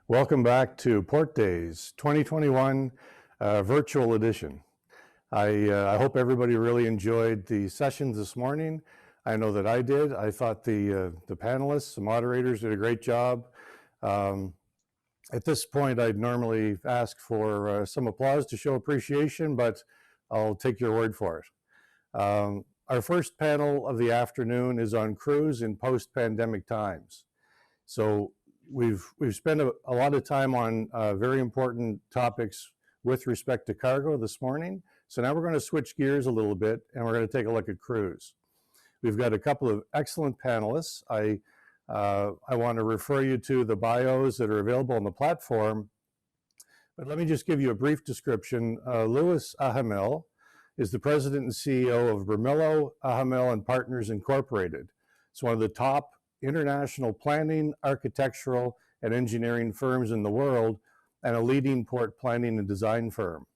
Welcome back to Port Days 2021 virtual edition. I hope everybody really enjoyed the sessions this morning. I know that I did. I thought the panelists, the moderators did a great job. At this point, I'd normally ask for some applause to show appreciation, but I'll take your word for it. Our first panel of the afternoon is on cruise in post-pandemic times. So we've spent a lot of time on very important topics with respect to cargo this morning. So now we're going to switch gears a little bit and we're going to take a look at cruise. We've got a couple of excellent panelists. I want to refer you to the bios that are available on the platform. But let me just give you a brief description. Louis Ajamil is the president and CEO of Bermello, Ajamil and Partners Incorporated. It's one of the top international planning, architectural, and engineering firms in the world, and a leading port planning and design firm.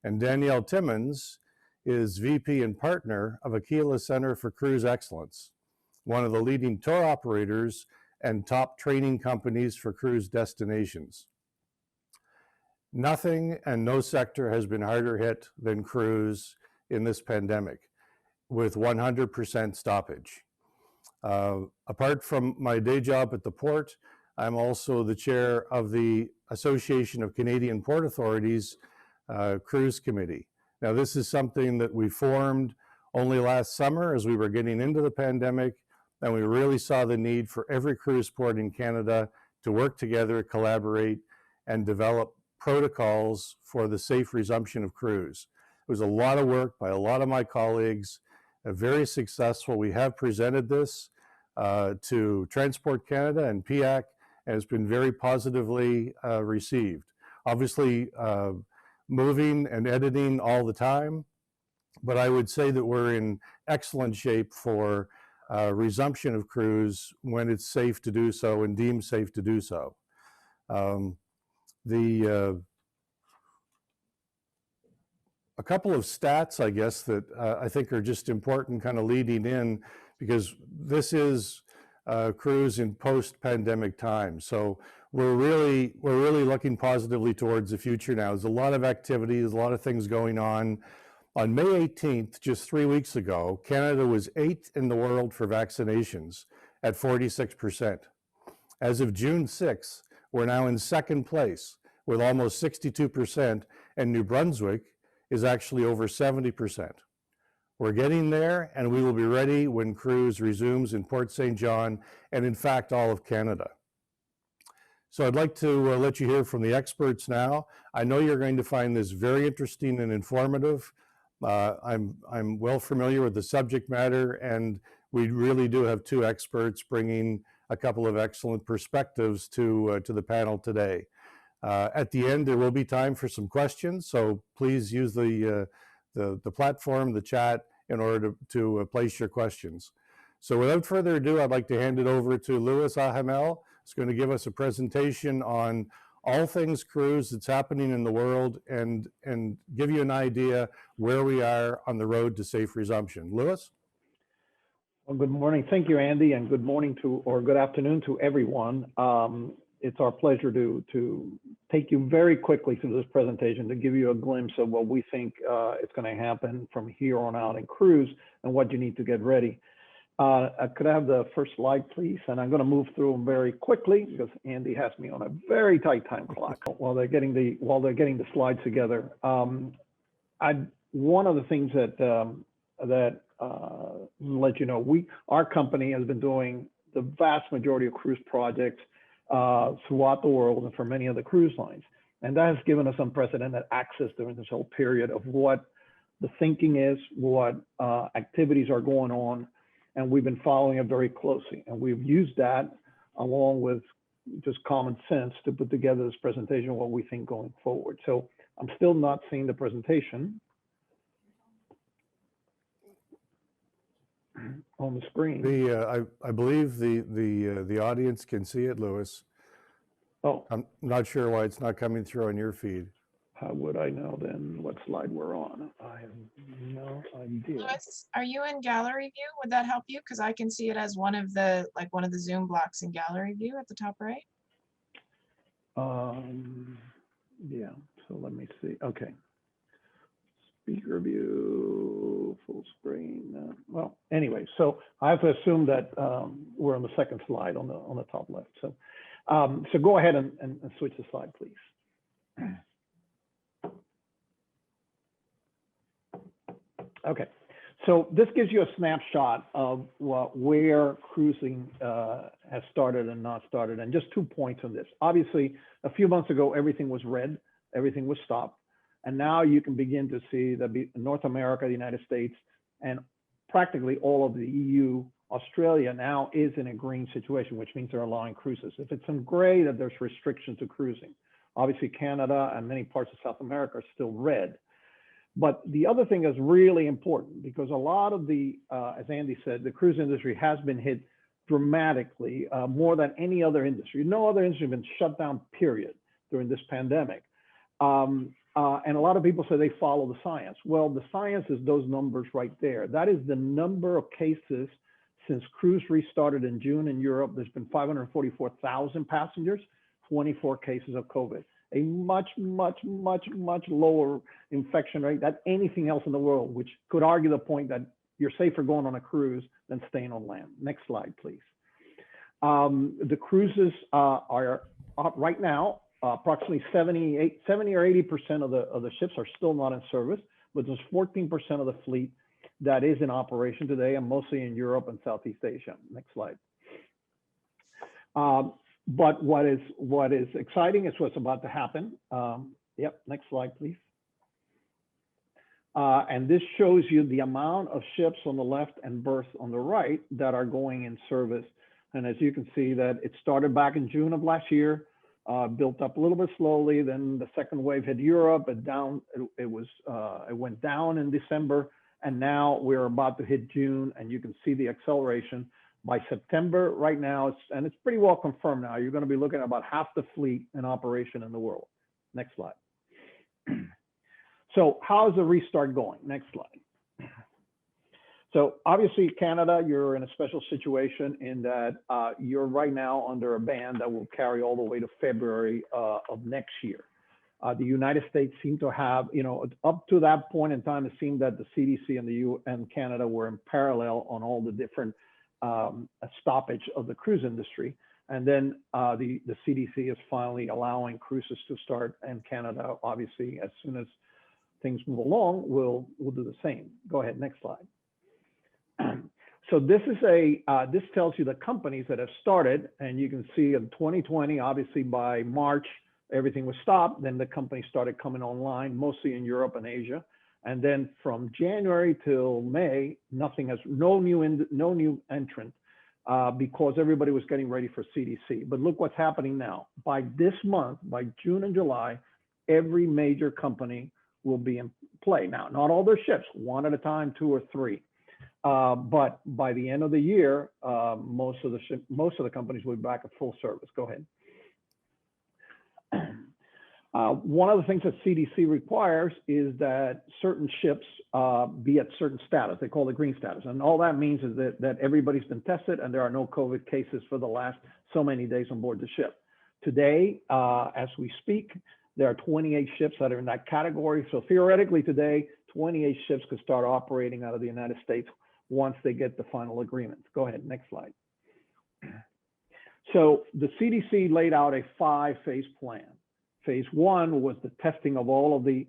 And Danielle Timmons is VP and partner of Aquila Center for Cruise Excellence, one of the leading tour operators and top training companies for cruise destinations. Nothing and no sector has been harder hit than cruise in this pandemic, with 100% stoppage. Apart from my day job at the port, I'm also the chair of the Association of Canadian Port Authorities Cruise Committee. Now, this is something that we formed only last summer as we were getting into the pandemic, and we really saw the need for every cruise port in Canada to work together, collaborate, and develop protocols for the safe resumption of cruise. It was a lot of work by a lot of my colleagues, very successful. We have presented this to Transport Canada and PIAC, and it's been very positively received. Obviously, moving and editing all the time, but I would say that we're in excellent shape for resumption of cruise when it's safe to do so and deemed safe to do so. A couple of stats, I guess, that I think are just important kind of leading in, because this is cruise in post-pandemic times. So we're really looking positively towards the future now. There's a lot of activity, there's a lot of things going on. On May 18th, just 3 weeks ago, Canada was 8th in the world for vaccinations at 46%. As of June 6th, we're now in second place with almost 62%, and New Brunswick is actually over 70%. We're getting there, and we will be ready when cruise resumes in Port St. John, and in fact, all of Canada. So I'd like to let you hear from the experts now. I know you're going to find this very interesting and informative. I'm well familiar with the subject matter, and we really do have two experts bringing a couple of excellent perspectives to the panel today. At the end, there will be time for some questions, so please use the platform, the chat, in order to place your questions. So without further ado, I'd like to hand it over to Louis Ajamil. He's going to give us a presentation on all things cruise that's happening in the world and give you an idea where we are on the road to safe resumption. Louis? Well, good morning. Thank you, Andy, and good morning or good afternoon to everyone. It's our pleasure to take you very quickly through this presentation to give you a glimpse of what we think is going to happen from here on out in cruise and what you need to get ready. Could I have the first slide, please? And I'm going to move through them very quickly because Andy has me on a very tight time clock while they're getting the slides together. One of the things that let you know, our company has been doing the vast majority of cruise projects throughout the world and for many of the cruise lines. And that has given us unprecedented access during this whole period of what the thinking is, what activities are going on, and we've been following it very closely. And we've used that along with just common sense to put together this presentation, what we think going forward. So I'm still not seeing the presentation on the screen. I believe the audience can see it, Louis. Oh, I'm not sure why it's not coming through on your feed. How would I know then what slide we're on? I have no idea. Louis, are you in gallery view? Would that help you? Because I can see it as one of the Zoom blocks in gallery view at the top right. Yeah, so let me see. Okay. Speaker view, full screen. Well, anyway, so I have to assume that we're on the second slide on the top left. So, so go ahead and switch the slide, please. Okay, so this gives you a snapshot of where cruising has started and not started, and just 2 points on this. Obviously, a few months ago, everything was red, everything was stopped. And now you can begin to see that North America, the United States, and practically all of the EU, Australia now is in a green situation, which means they're allowing cruises. If it's in gray, that there's restrictions to cruising. Obviously, Canada and many parts of South America are still red. But the other thing is really important because a lot of the, as Andy said, the cruise industry has been hit dramatically, more than any other industry. No other industry has been shut down, period, during this pandemic. And a lot of people say they follow the science. Well, the science is those numbers right there. That is the number of cases since cruise restarted in June in Europe. There's been 544,000 passengers, 24 cases of COVID, a much, much, much, much lower infection rate than anything else in the world, which could argue the point that you're safer going on a cruise than staying on land. Next slide, please. The cruises are right now, approximately 70 or 80% of the ships are still not in service, but there's 14% of the fleet that is in operation today, and mostly in Europe and Southeast Asia. Next slide. But what is exciting is what's about to happen. Yep, next slide, please. And this shows you the amount of ships on the left and berths on the right that are going in service. And as you can see that it started back in June of last year, built up a little bit slowly. Then the second wave hit Europe. It went down in December, and now we're about to hit June, and you can see the acceleration. By September, right now, it's pretty well confirmed now. You're going to be looking at about half the fleet in operation in the world. Next slide. So how is the restart going? Next slide. So obviously, Canada, you're in a special situation in that you're right now under a ban that will carry all the way to February of next year. The United States seemed to have, up to that point in time, it seemed that the CDC and the EU and Canada were in parallel on all the different stoppage of the cruise industry. And then the CDC is finally allowing cruises to start, and Canada, obviously, as soon as things move along, we'll do the same. Go ahead, next slide. So this is this tells you the companies that have started, and you can see in 2020, obviously by March, everything was stopped. Then the companies started coming online, mostly in Europe and Asia. And then from January till May, no new entrant because everybody was getting ready for CDC. But look what's happening now. By this month, by June and July, every major company will be in play. Now, not all their ships, one at a time, two or three. But by the end of the year, most of the companies will be back at full service. Go ahead. One of the things that CDC requires is that certain ships be at certain status. They call it green status. And all that means is that everybody's been tested and there are no COVID cases for the last so many days on board the ship. Today, as we speak, there are 28 ships that are in that category. So theoretically today, 28 ships could start operating out of the United States once they get the final agreements. Go ahead, next slide. So the CDC laid out a 5-phase plan. Phase 1 was the testing of all of the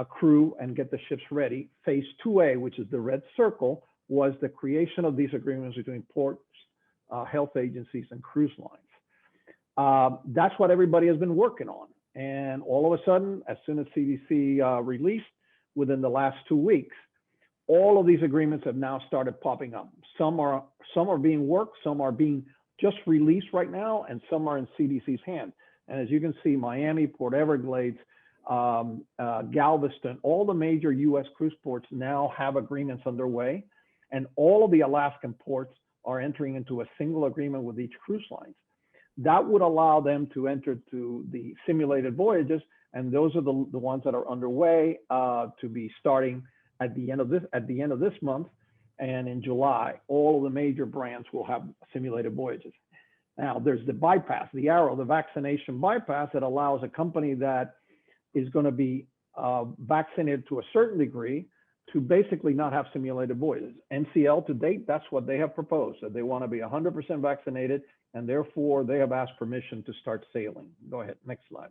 crew and get the ships ready. Phase 2A, which is the red circle, was the creation of these agreements between ports, health agencies, and cruise lines. That's what everybody has been working on. And all of a sudden, as soon as CDC released, within the last 2 weeks, all of these agreements have now started popping up. Some are being worked, some are being just released right now, and some are in CDC's hand. And as you can see, Miami, Port Everglades, Galveston, all the major US cruise ports now have agreements underway, and all of the Alaskan ports are entering into a single agreement with each cruise line. That would allow them to enter to the simulated voyages, and those are the ones that are underway to be starting at the end of this month, and in July, all of the major brands will have simulated voyages. Now, there's the bypass, the arrow, the vaccination bypass that allows a company that is going to be vaccinated to a certain degree to basically not have simulated voyages. NCL to date, that's what they have proposed, that they want to be 100% vaccinated, and therefore they have asked permission to start sailing. Go ahead, next slide.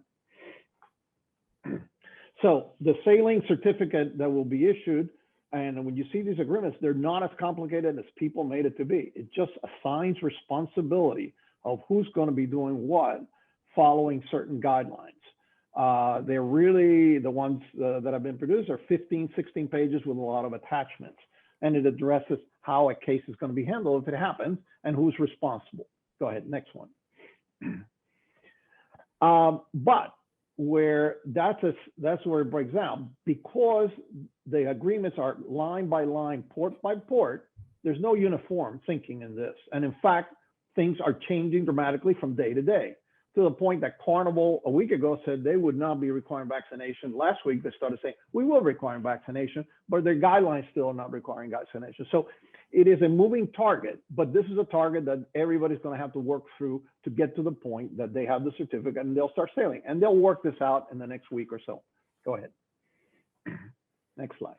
So the sailing certificate that will be issued, and when you see these agreements, they're not as complicated as people made it to be. It just assigns responsibility of who's going to be doing what, following certain guidelines. They're really, the ones that have been produced are 15, 16 pages with a lot of attachments. And it addresses how a case is going to be handled if it happens and who's responsible. Go ahead, next one. But where that's where it breaks down, because the agreements are line by line, port by port, there's no uniform thinking in this. And in fact, things are changing dramatically from day to day, to the point that Carnival a week ago said they would not be requiring vaccination. Last week, they started saying, we will require vaccination, but their guidelines still are not requiring vaccination. So it is a moving target, but this is a target that everybody's going to have to work through to get to the point that they have the certificate and they'll start sailing. And they'll work this out in the next week or so. Go ahead. Next slide.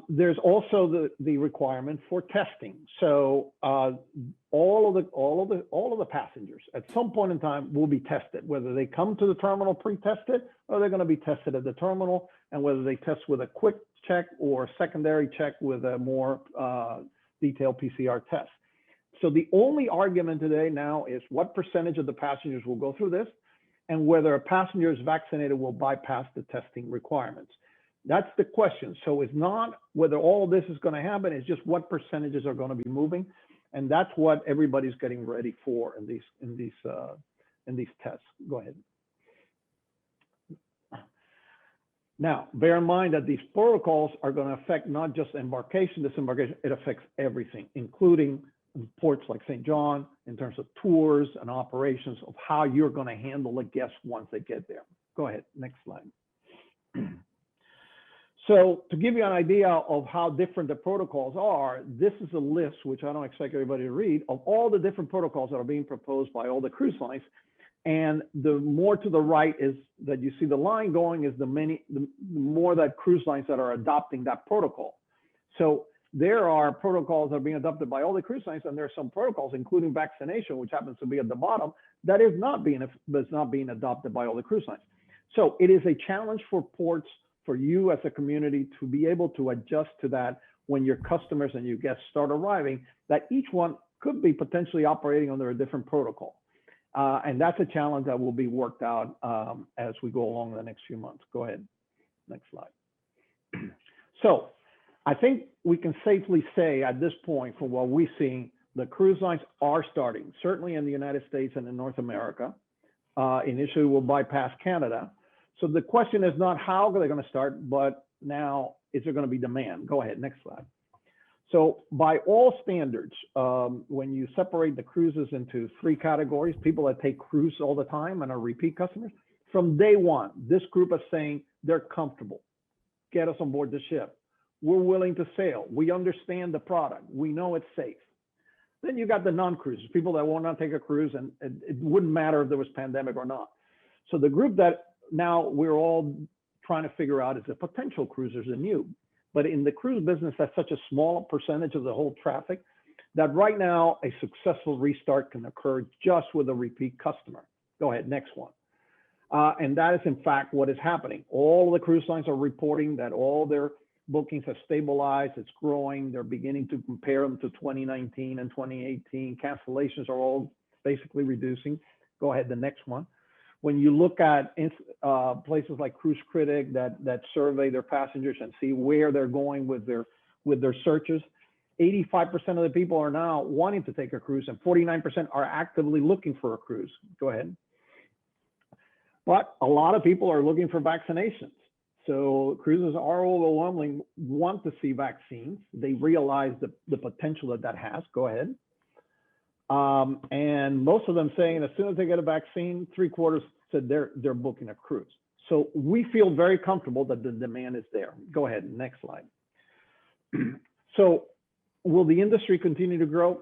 There's also the requirement for testing. So all of the passengers at some point in time will be tested, whether they come to the terminal pre-tested or they're going to be tested at the terminal, and whether they test with a quick check or secondary check with a more detailed PCR test. So the only argument today now is what percentage of the passengers will go through this, and whether a passenger is vaccinated will bypass the testing requirements. That's the question. So it's not whether all this is going to happen, it's just what percentages are going to be moving. And that's what everybody's getting ready for in these tests. Go ahead. Now, bear in mind that these protocols are going to affect not just embarkation, disembarkation, it affects everything, including ports like St. John, in terms of tours and operations of how you're going to handle the guests once they get there. Go ahead, next slide. So to give you an idea of how different the protocols are, this is a list, which I don't expect everybody to read, of all the different protocols that are being proposed by all the cruise lines. And the more to the right is that you see the line going is the more that cruise lines that are adopting that protocol. So there are protocols that are being adopted by all the cruise lines, and there are some protocols, including vaccination, which happens to be at the bottom, that is not being adopted by all the cruise lines. So it is a challenge for ports, for you as a community, to be able to adjust to that when your customers and your guests start arriving, that each one could be potentially operating under a different protocol. And that's a challenge that will be worked out as we go along the next few months. Go ahead, next slide. So I think we can safely say at this point, from what we've seen, the cruise lines are starting, certainly in the United States and in North America. Initially, we'll bypass Canada. So the question is not how they're going to start, but now is there going to be demand? Go ahead, next slide. So by all standards, when you separate the cruises into three categories, people that take cruise all the time and are repeat customers, from day one, this group is saying they're comfortable. Get us on board the ship. We're willing to sail. We understand the product. We know it's safe. Then you got the non-cruisers, people that will not take a cruise, and it wouldn't matter if there was pandemic or not. So the group that now we're all trying to figure out is the potential cruisers and you. But in the cruise business, that's such a small percentage of the whole traffic that right now a successful restart can occur just with a repeat customer. Go ahead, next one. And that is in fact what is happening. All the cruise lines are reporting that all their bookings have stabilized, it's growing. They're beginning to compare them to 2019 and 2018. Cancellations are all basically reducing. Go ahead, the next one. When you look at places like Cruise Critic that survey their passengers and see where they're going with their searches, 85% of the people are now wanting to take a cruise, and 49% are actively looking for a cruise. Go ahead. But a lot of people are looking for vaccinations. So cruises are overwhelmingly want to see vaccines. They realize the potential that has. Go ahead. And most of them saying as soon as they get a vaccine, 3/4 said they're booking a cruise. So we feel very comfortable that the demand is there. Go ahead, next slide. So will the industry continue to grow?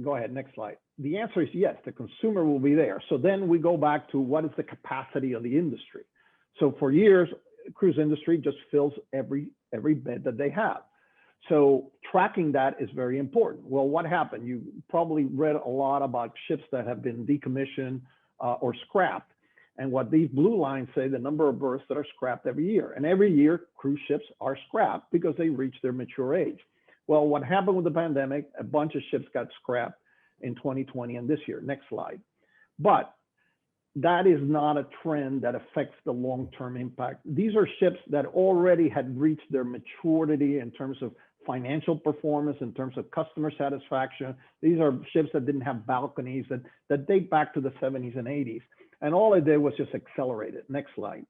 Go ahead, next slide. the answer is yes, the consumer will be there. So then we go back to what is the capacity of the industry. So for years, cruise industry just fills every bed that they have. So tracking that is very important. Well, what happened? You probably read a lot about ships that have been decommissioned or scrapped. And what these blue lines say, the number of berths that are scrapped every year. And every year, cruise ships are scrapped because they reach their mature age. Well, what happened with the pandemic, a bunch of ships got scrapped in 2020 and this year. Next slide. But that is not a trend that affects the long-term impact. These are ships that already had reached their maturity in terms of financial performance, in terms of customer satisfaction. These are ships that didn't have balconies that date back to the 70s and 80s. And all it did was just accelerate it. Next slide.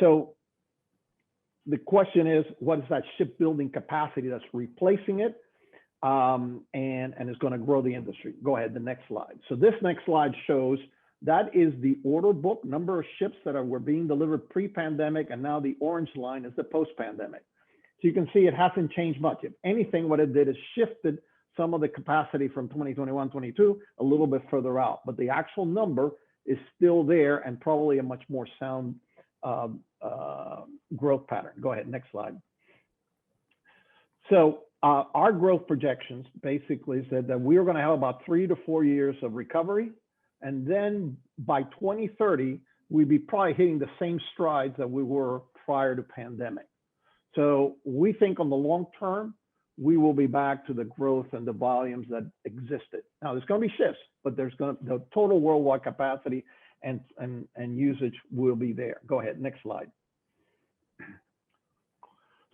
So the question is, what is that shipbuilding capacity that's replacing it and is going to grow the industry? Go ahead, the next slide. So this next slide shows that is the order book, number of ships that were being delivered pre-pandemic, and now the orange line is the post-pandemic. So you can see it hasn't changed much. If anything, what it did is shifted some of the capacity from 2021, 22 a little bit further out, but the actual number is still there and probably a much more sound growth pattern. Go ahead, next slide. So our growth projections basically said that we are going to have about 3 to 4 years of recovery. And then by 2030, we'd be probably hitting the same strides that we were prior to pandemic. So we think on the long term, we will be back to the growth and the volumes that existed. Now there's going to be shifts, but there's going to, the total worldwide capacity and usage will be there. Go ahead, next slide.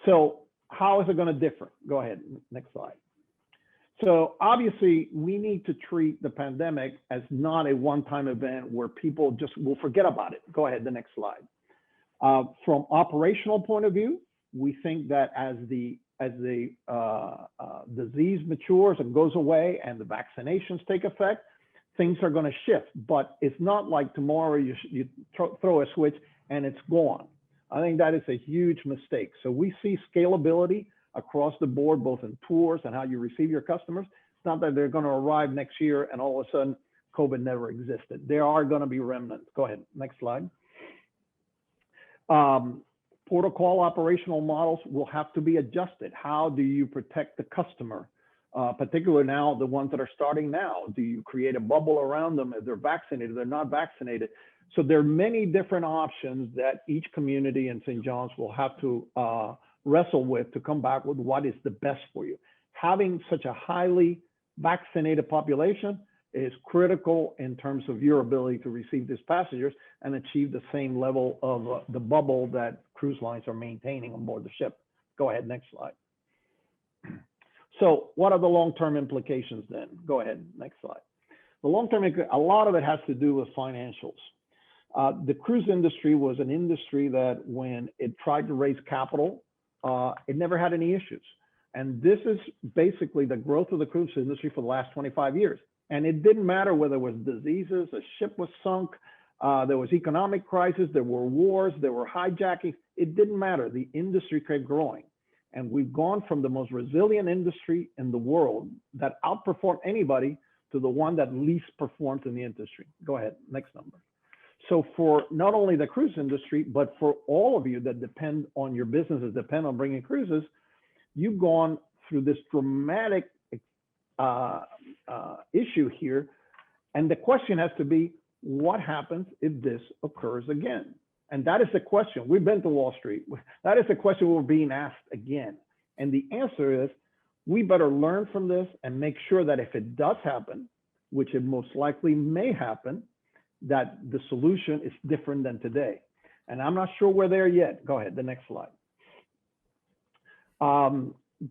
So how is it going to differ? Go ahead, next slide. So obviously we need to treat the pandemic as not a one-time event where people just will forget about it. Go ahead, the next slide. From operational point of view, we think that as the disease matures and goes away and the vaccinations take effect, things are going to shift. But it's not like tomorrow you throw a switch and it's gone. I think that is a huge mistake. So we see scalability across the board, both in tours and how you receive your customers. It's not that they're going to arrive next year and all of a sudden COVID never existed. There are going to be remnants. Go ahead, next slide. Protocol operational models will have to be adjusted. How do you protect the customer? Particularly now, the ones that are starting now. Do you create a bubble around them if they're vaccinated, they're not vaccinated? So there are many different options that each community in St. John's will have to wrestle with to come back with what is the best for you. Having such a highly vaccinated population is critical in terms of your ability to receive these passengers and achieve the same level of the bubble that cruise lines are maintaining on board the ship. Go ahead, next slide. So what are the long-term implications then? Go ahead, next slide. The long-term, a lot of it has to do with financials. The cruise industry was an industry that when it tried to raise capital, it never had any issues. And this is basically the growth of the cruise industry for the last 25 years. And it didn't matter whether it was diseases, a ship was sunk, there was economic crisis, there were wars, there were hijackings. It didn't matter. The industry kept growing. And we've gone from the most resilient industry in the world that outperformed anybody to the one that least performs in the industry. Go ahead, next number. So for not only the cruise industry, but for all of you that depend on your businesses, depend on bringing cruises, you've gone through this dramatic issue here. And the question has to be, what happens if this occurs again? And that is the question. We've been to Wall Street. That is the question we're being asked again. And the answer is, we better learn from this and make sure that if it does happen, which it most likely may happen, that the solution is different than today. And I'm not sure we're there yet. Go ahead, the next slide.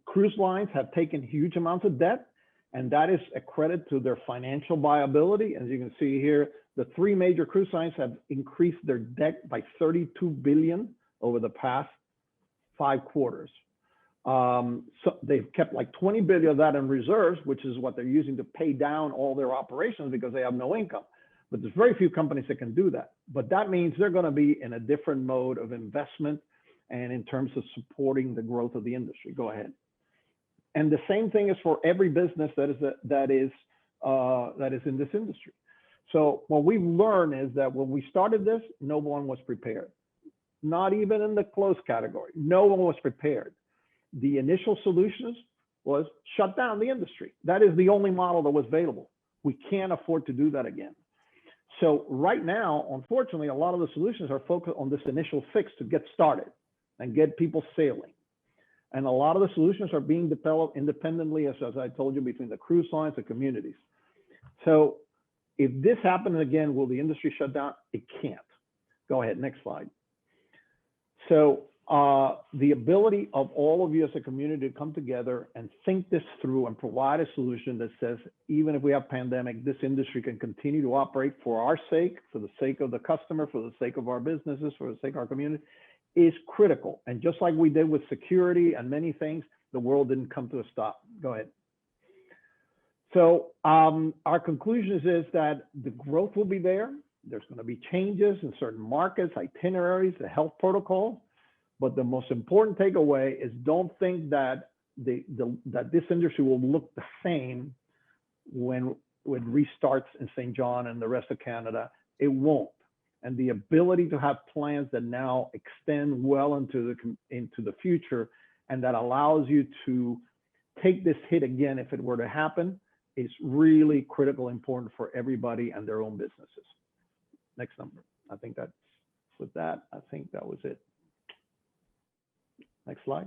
Cruise lines have taken huge amounts of debt, and that is a credit to their financial viability. As you can see here, the 3 major cruise lines have increased their debt by $32 billion over the past 5 quarters. So they've kept like 20 billion of that in reserves, which is what they're using to pay down all their operations because they have no income. But there's very few companies that can do that. But that means they're going to be in a different mode of investment and in terms of supporting the growth of the industry. Go ahead. And the same thing is for every business that is that is in this industry. So what we've learned is that when we started this, no one was prepared. Not even in the closed category. No one was prepared. The initial solutions was shut down the industry. That is the only model that was available. We can't afford to do that again. So right now, unfortunately, a lot of the solutions are focused on this initial fix to get started and get people sailing. And a lot of the solutions are being developed independently, as I told you, between the cruise lines and communities. So if this happens again, will the industry shut down? It can't. Go ahead, next slide. So the ability of all of you as a community to come together and think this through and provide a solution that says, even if we have pandemic, this industry can continue to operate for our sake, for the sake of the customer, for the sake of our businesses, for the sake of our community, is critical. And just like we did with security and many things, the world didn't come to a stop. Go ahead. So our conclusion is that the growth will be there. There's going to be changes in certain markets, itineraries, the health protocol. But the most important takeaway is don't think that that this industry will look the same when it restarts in St. John and the rest of Canada. It won't. And the ability to have plans that now extend well into the future and that allows you to take this hit again if it were to happen is really critical, important for everybody and their own businesses. Next number. I think that's with that. I think that was it. Next slide.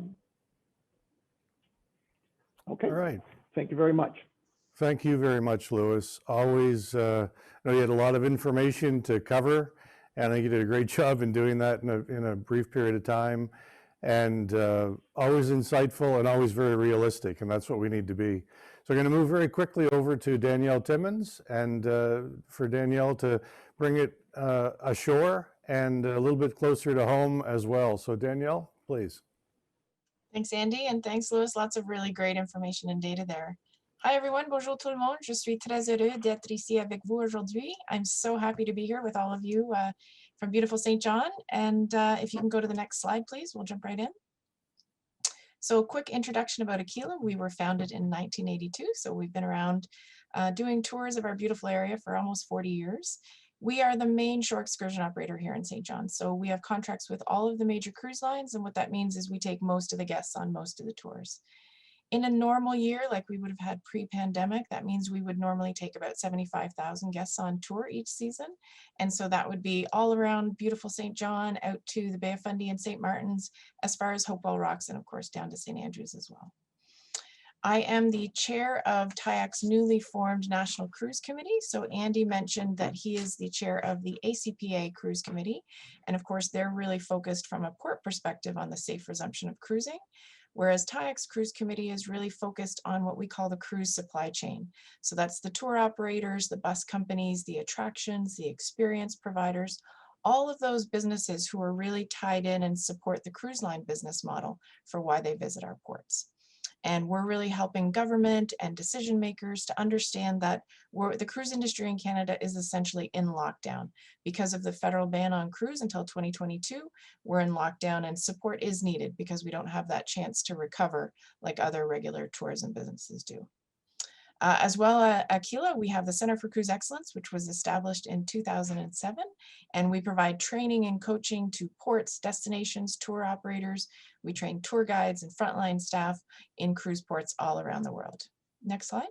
Okay. All right. Thank you very much. Thank you very much, Louis. Always, I know you had a lot of information to cover, and I think you did a great job in doing that in a brief period of time, and always insightful and always very realistic, and that's what we need to be. So we're going to move very quickly over to Danielle Timmons, and for Danielle to bring it ashore and a little bit closer to home as well. So Danielle, please. Thanks, Andy, and thanks, Louis. Lots of really great information and data there. Hi, everyone. Bonjour tout le monde. Je suis très heureux d'être ici avec vous aujourd'hui. I'm so happy to be here with all of you from beautiful St. John. And if you can go to the next slide, please, we'll jump right in. So a quick introduction about Aquila. We were founded in 1982, so we've been around doing tours of our beautiful area for almost 40 years. We are the main shore excursion operator here in St. John. So we have contracts with all of the major cruise lines. And what that means is we take most of the guests on most of the tours. In a normal year, like we would have had pre-pandemic, that means we would normally take about 75,000 guests on tour each season. And so that would be all around beautiful St. John, out to the Bay of Fundy and St. Martin's, as far as Hopewell Rocks, and of course down to St. Andrews as well. I am the chair of TIAC's newly formed National Cruise Committee. So Andy mentioned that he is the chair of the ACPA Cruise Committee. And of course, they're really focused from a port perspective on the safe resumption of cruising, whereas TIAC's Cruise Committee is really focused on what we call the cruise supply chain. So that's the tour operators, the bus companies, the attractions, the experience providers, all of those businesses who are really tied in and support the cruise line business model for why they visit our ports. And we're really helping government and decision makers to understand that the cruise industry in Canada is essentially in lockdown. Because of the federal ban on cruise until 2022, we're in lockdown and support is needed because we don't have that chance to recover like other regular tourism businesses do. As well, at Aquila, we have the Center for Cruise Excellence, which was established in 2007, and we provide training and coaching to ports, destinations, tour operators. We train tour guides and frontline staff in cruise ports all around the world. Next slide.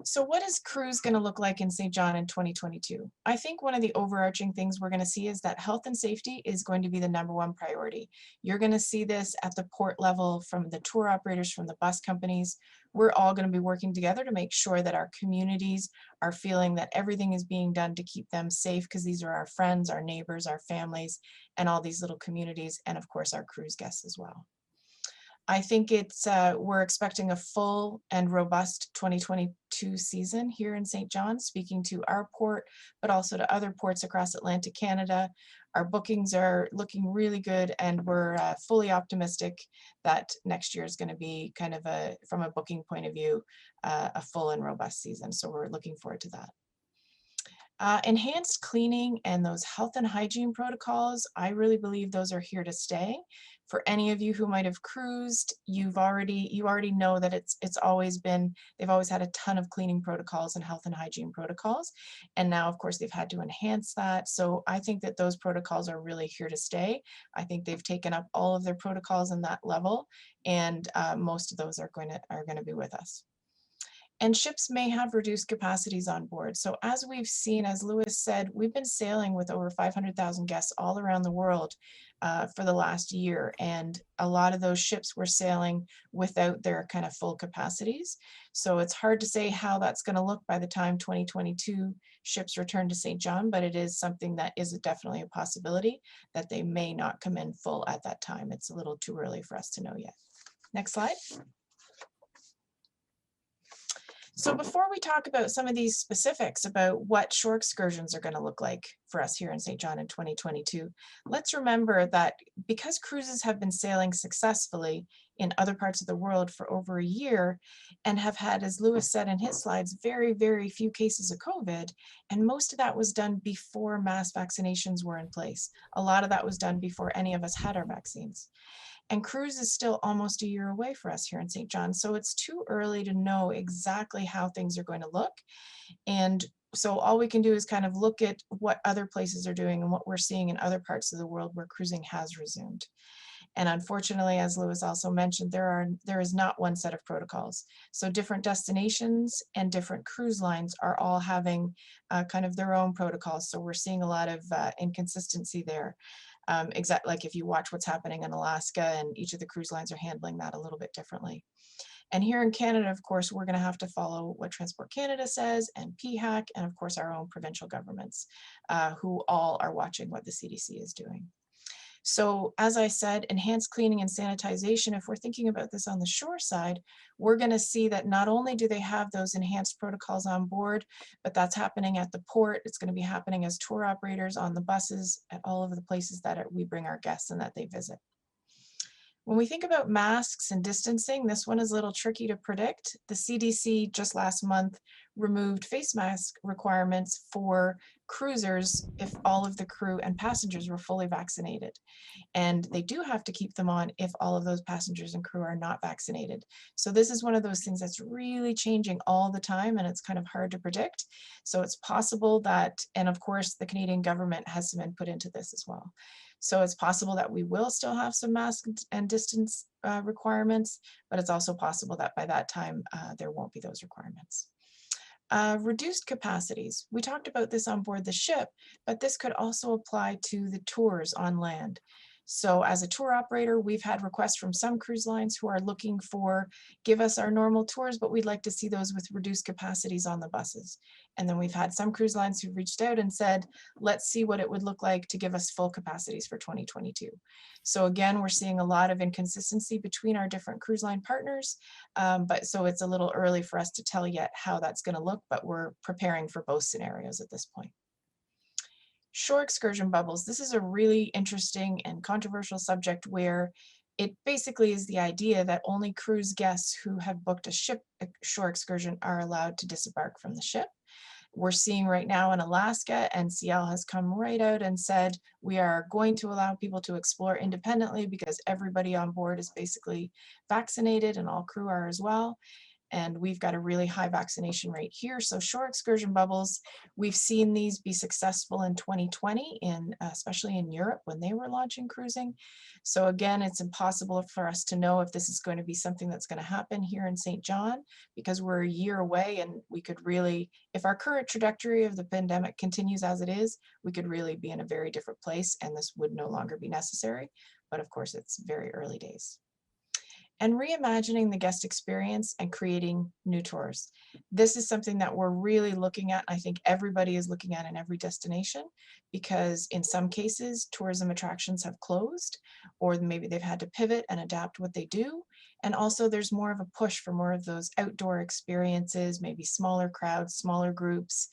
So what is cruise going to look like in St. John in 2022? I think one of the overarching things we're going to see is that health and safety is going to be the #1 priority. You're going to see this at the port level from the tour operators, from the bus companies. We're all going to be working together to make sure that our communities are feeling that everything is being done to keep them safe, because these are our friends, our neighbors, our families, and all these little communities, and of course our cruise guests as well. I think we're expecting a full and robust 2022 season here in St. John, speaking to our port, but also to other ports across Atlantic Canada. Our bookings are looking really good, and we're fully optimistic that next year is going to be kind of from a booking point of view, a full and robust season. So we're looking forward to that. Enhanced cleaning and those health and hygiene protocols, I really believe those are here to stay. For any of you who might have cruised, you already know that they've always had a ton of cleaning protocols and health and hygiene protocols. And now, of course, they've had to enhance that. So I think that those protocols are really here to stay. I think they've taken up all of their protocols in that level, and most of those are going to be with us. And ships may have reduced capacities on board. So as we've seen, as Lewis said, we've been sailing with over 500,000 guests all around the world for the last year. And a lot of those ships were sailing without their kind of full capacities. So it's hard to say how that's going to look by the time 2022 ships return to St. John, but it is something that is definitely a possibility that they may not come in full at that time. It's a little too early for us to know yet. Next slide. So before we talk about some of these specifics about what shore excursions are going to look like for us here in St. John in 2022, let's remember that because cruises have been sailing successfully in other parts of the world for over a year and have had, as Lewis said in his slides, very, very few cases of COVID, and most of that was done before mass vaccinations were in place. A lot of that was done before any of us had our vaccines. And cruise is still almost a year away for us here in St. John. So it's too early to know exactly how things are going to look. And so all we can do is kind of look at what other places are doing and what we're seeing in other parts of the world where cruising has resumed. And unfortunately, as Lewis also mentioned, there is not one set of protocols. So different destinations and different cruise lines are all having kind of their own protocols. So we're seeing a lot of inconsistency there. Exactly, like if you watch what's happening in Alaska, and each of the cruise lines are handling that a little bit differently. And here in Canada, of course, we're going to have to follow what Transport Canada says, and PHAC, and of course our own provincial governments, who all are watching what the CDC is doing. So as I said, enhanced cleaning and sanitization, if we're thinking about this on the shore side, we're going to see that not only do they have those enhanced protocols on board, but that's happening at the port. It's going to be happening as tour operators on the buses at all of the places that we bring our guests and that they visit. When we think about masks and distancing, this one is a little tricky to predict. The CDC just last month removed face mask requirements for cruisers if all of the crew and passengers were fully vaccinated. And they do have to keep them on if all of those passengers and crew are not vaccinated. So this is one of those things that's really changing all the time, and it's kind of hard to predict. So it's possible that, and of course the Canadian government has some input into this as well. So it's possible that we will still have some mask and distance requirements, but it's also possible that by that time there won't be those requirements. Reduced capacities. We talked about this on board the ship, but this could also apply to the tours on land. So as a tour operator, we've had requests from some cruise lines who are looking for, give us our normal tours, but we'd like to see those with reduced capacities on the buses. And then we've had some cruise lines who reached out and said, let's see what it would look like to give us full capacities for 2022. So again, we're seeing a lot of inconsistency between our different cruise line partners. But so it's a little early for us to tell yet how that's going to look, but we're preparing for both scenarios at this point. Shore excursion bubbles. This is a really interesting and controversial subject where it basically is the idea that only cruise guests who have booked a shore excursion are allowed to disembark from the ship. We're seeing right now in Alaska, NCL has come right out and said, we are going to allow people to explore independently because everybody on board is basically vaccinated and all crew are as well. And we've got a really high vaccination rate here. So shore excursion bubbles, we've seen these be successful in 2020, especially in Europe when they were launching cruising. So again, it's impossible for us to know if this is going to be something that's going to happen here in St. John, because we're a year away, and we could really, if our current trajectory of the pandemic continues as it is, we could really be in a very different place and this would no longer be necessary. But of course, it's very early days. And reimagining the guest experience and creating new tours. This is something that we're really looking at. I think everybody is looking at in every destination, because in some cases, tourism attractions have closed, or maybe they've had to pivot and adapt what they do. And also there's more of a push for more of those outdoor experiences, maybe smaller crowds, smaller groups,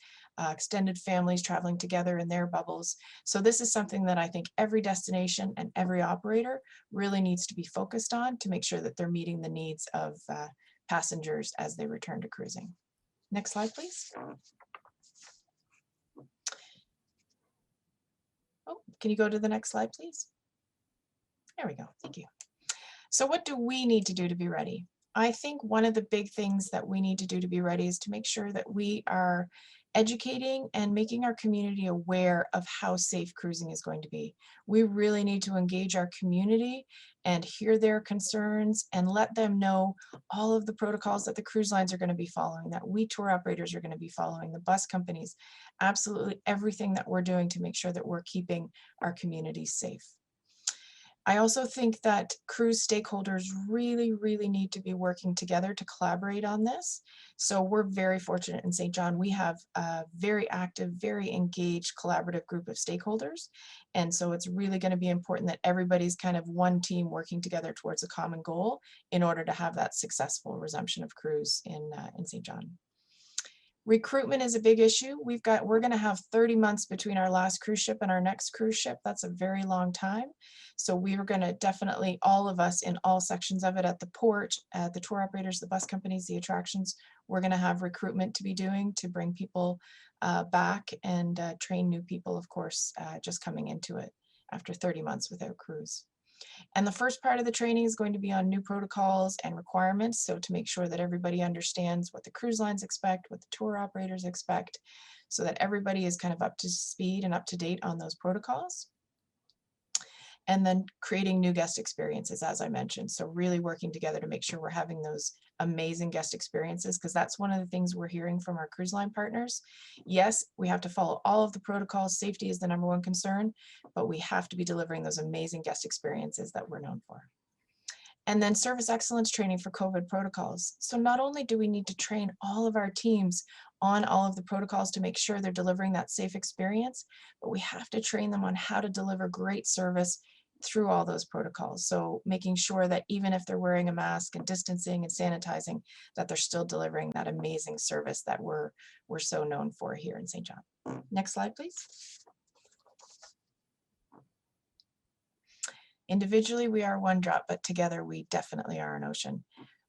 extended families traveling together in their bubbles. So this is something that I think every destination and every operator really needs to be focused on to make sure that they're meeting the needs of passengers as they return to cruising. Next slide, please. Can you go to the next slide, please? There we go. Thank you. So what do we need to do to be ready? I think one of the big things that we need to do to be ready is to make sure that we are educating and making our community aware of how safe cruising is going to be. We really need to engage our community and hear their concerns and let them know all of the protocols that the cruise lines are going to be following, that we tour operators are going to be following, the bus companies, absolutely everything that we're doing to make sure that we're keeping our communities safe. I also think that cruise stakeholders really, really need to be working together to collaborate on this. So we're very fortunate in St. John. We have a very active, very engaged collaborative group of stakeholders. And so it's really going to be important that everybody's kind of one team working together towards a common goal in order to have that successful resumption of cruise in St. John. Recruitment is a big issue. We're going to have 30 months between our last cruise ship and our next cruise ship. That's a very long time. So we are going to definitely, all of us in all sections of it, at the port, the tour operators, the bus companies, the attractions, we're going to have recruitment to be doing to bring people back and train new people, of course, just coming into it after 30 months without cruise. And the first part of the training is going to be on new protocols and requirements. So to make sure that everybody understands what the cruise lines expect, what the tour operators expect, so that everybody is kind of up to speed and up to date on those protocols. And then creating new guest experiences, as I mentioned. So really working together to make sure we're having those amazing guest experiences, because that's one of the things we're hearing from our cruise line partners. Yes, we have to follow all of the protocols. Safety is the #1 concern, but we have to be delivering those amazing guest experiences that we're known for. And then service excellence training for COVID protocols. So not only do we need to train all of our teams on all of the protocols to make sure they're delivering that safe experience, but we have to train them on how to deliver great service through all those protocols. So making sure that even if they're wearing a mask and distancing and sanitizing, that they're still delivering that amazing service that we're so known for here in St. John. Next slide, please. Individually, we are one drop, but together we definitely are an ocean.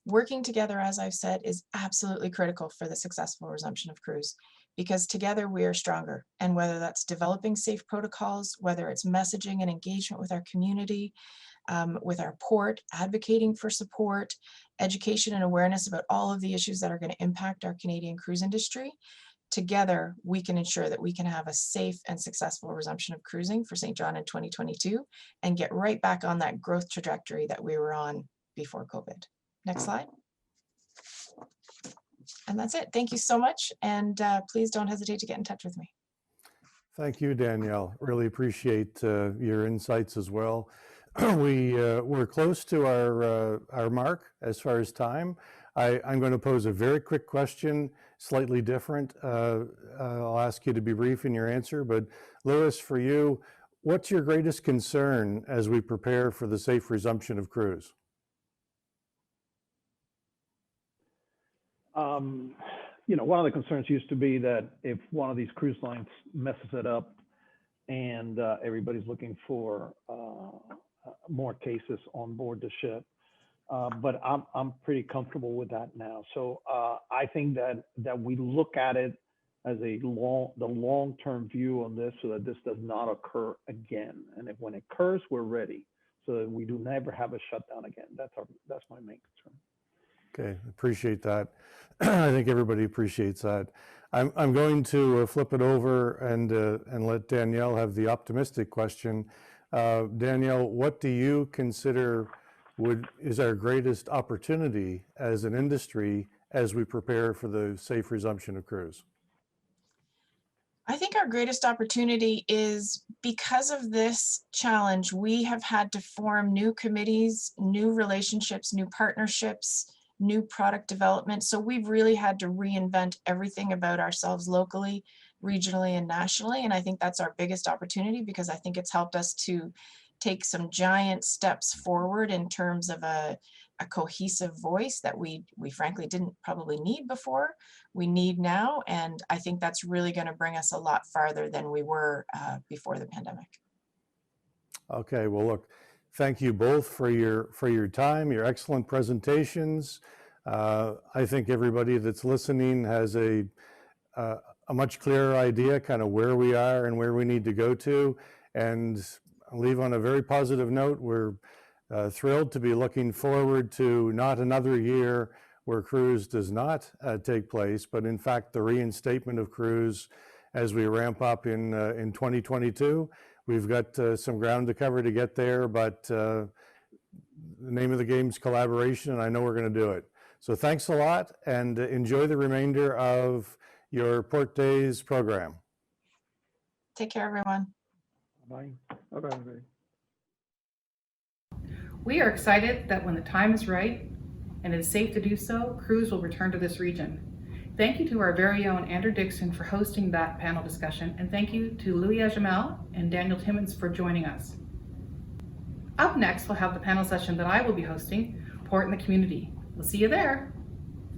Working together, as I've said, is absolutely critical for the successful resumption of cruise, because together we are stronger. And whether that's developing safe protocols, whether it's messaging and engagement with our community, with our port, advocating for support, education and awareness about all of the issues that are going to impact our Canadian cruise industry, together we can ensure that we can have a safe and successful resumption of cruising for St. John in 2022 and get right back on that growth trajectory that we were on before COVID. Next slide. And that's it. Thank you so much. And please don't hesitate to get in touch with me. Thank you, Danielle. Really appreciate your insights as well. We're close to our mark as far as time. I'm going to pose a very quick question, slightly different. I'll ask you to be brief in your answer, but Louis, for you, what's your greatest concern as we prepare for the safe resumption of cruise? You know, one of the concerns used to be that if one of these cruise lines messes it up and everybody's looking for more cases on board the ship, but I'm pretty comfortable with that now. So I think that we look at it as the long-term view on this, so that this does not occur again. And if when it occurs, we're ready, so that we do never have a shutdown again. That's my main concern. Okay, appreciate that. I think everybody appreciates that. I'm going to flip it over and let Danielle have the optimistic question. Danielle, what do you consider is our greatest opportunity as an industry as we prepare for the safe resumption of cruise? I think our greatest opportunity is, because of this challenge, we have had to form new committees, new relationships, new partnerships, new product development. So we've really had to reinvent everything about ourselves locally, regionally, and nationally. And I think that's our biggest opportunity, because I think it's helped us to take some giant steps forward in terms of a cohesive voice that we frankly didn't probably need before. We need now, and I think that's really going to bring us a lot farther than we were before the pandemic. Okay, well, look, thank you both for your time, your excellent presentations. I think everybody that's listening has a much clearer idea kind of where we are and where we need to go to. And I'll leave on a very positive note. We're thrilled to be looking forward to not another year where cruise does not take place, but in fact the reinstatement of cruise as we ramp up in 2022. We've got some ground to cover to get there, but the name of the game is collaboration, and I know we're going to do it. So thanks a lot, and enjoy the remainder of your Port Days program. Take care, everyone. Bye. Bye-bye, everybody. We are excited that when the time is right and it is safe to do so, cruise will return to this region. Thank you to our very own Andrew Dixon for hosting that panel discussion, and thank you to Louis Ajamil and Danielle Timmons for joining us. Up next, we'll have the panel session that I will be hosting, Port in the Community. We'll see you there.